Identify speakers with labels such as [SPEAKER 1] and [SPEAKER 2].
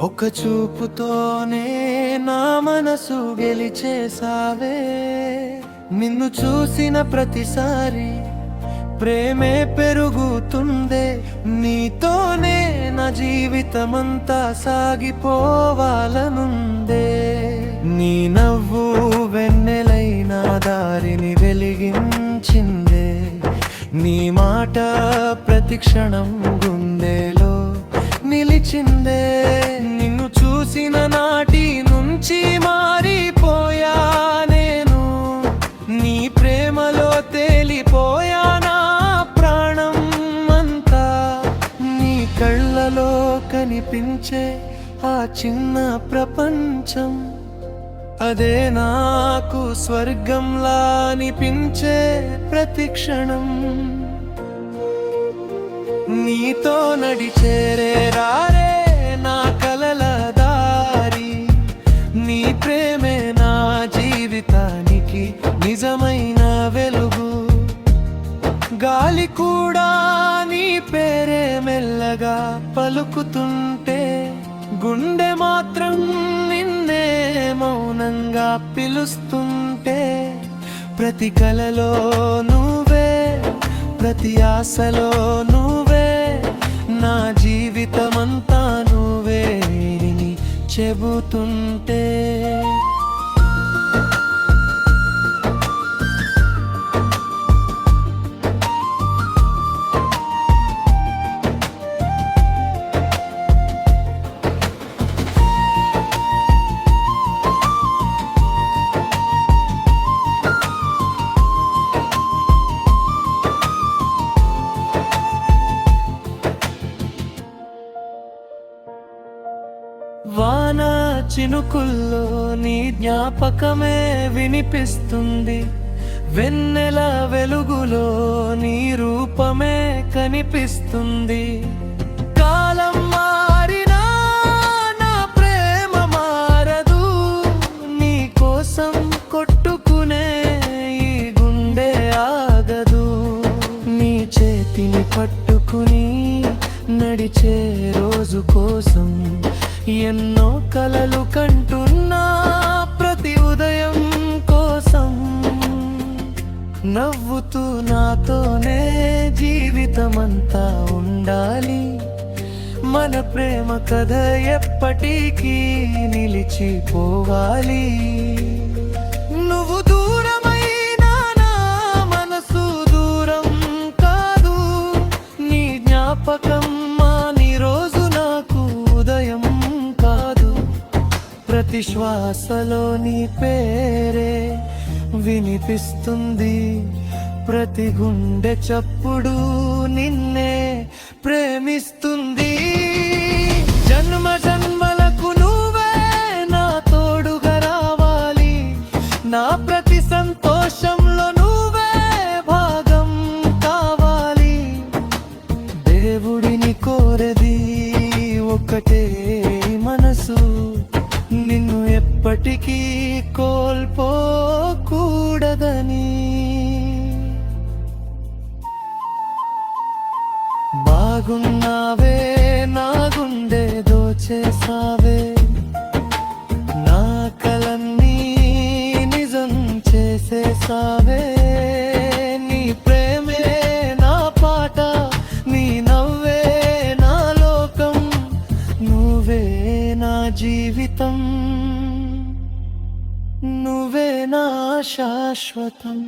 [SPEAKER 1] ఒక చూపుతోనే నా మనసు గెలిచేసావే. నిన్ను చూసిన ప్రతిసారి ప్రేమే పెరుగుతుందే. నీతోనే నా జీవితమంతా సాగిపోవాలనుందే. నీ నవ్వు వెన్నెలైన దారిని వెలిగించిందే. నీ మాట ప్రతి క్షణం గుండెలో నిలిచిందే. నిన్ను చూసిన నాటి నుంచి మారిపోయా నేను. నీ ప్రేమలో తేలిపోయా నా ప్రాణం అంతా. నీ కళ్ళలో కనిపించే ఆ చిన్న ప్రపంచం, అదే నాకు స్వర్గంలా అనిపించే ప్రతి క్షణం. నీతో నడిచేరే రారే నా కలల దారి. నీ ప్రేమే నా జీవితానికి నిజమైన వెలుగు. గాలి కూడా నీ పేరే మెల్లగా పలుకుతుంటే, గుండె మాత్రం నిన్నే మౌనంగా పిలుస్తుంటే. ప్రతి కలలో నువ్వే, ప్రతి ఆశలో నువ్వే, నా జీవితమంతా నువ్వే అని చెబుతుంటే. వాన చినుకుల్లో నీ జ్ఞాపకమే వినిపిస్తుంది. వెన్నెల వెలుగులో నీ రూపమే కనిపిస్తుంది. కాలం మారినా నా ప్రేమ మారదు. నీ కోసం కొట్టుకునే ఈ గుండె ఆగదు. నీ చేతిని పట్టుకుని నడిచే రోజు కోసం ఎన్నో కలలు కంటున్నా. ప్రతి ఉదయం కోసం నవ్వుతూ నాతోనే జీవితమంతా ఉండాలి. మన ప్రేమ కథ ఎప్పటికీ నిలిచిపోవాలి. నువ్వు దూరమైనా నా మనసు దూరం కాదు. నీ జ్ఞాపకం మాని రోజు నాకు ఉదయం కాదు. ప్రతి శ్వాసలో నీ పేరే వినిపిస్తుంది. ప్రతి గుండె చప్పుడు నిన్నే ప్రేమిస్తుంది. జన్మ జన్మలకు నువ్వే నా తోడుగా రావాలి. నా ప్రతి సంతోషంలో నువ్వే భాగం కావాలి. దేవుడిని కోరేది ఒకటే మనసు, నిన్ను ఎప్పటికీ కోల్పోకూడదని. బాగున్నావే నా గుండె దోచేసావే. నా కలన్నీ నిజం చేసేసావే. నీ ప్రేమే నా పాట, నీ నవ్వే నా లోకం. నువ్వే నా జీవితం, నువ్వే నా శాశ్వతం.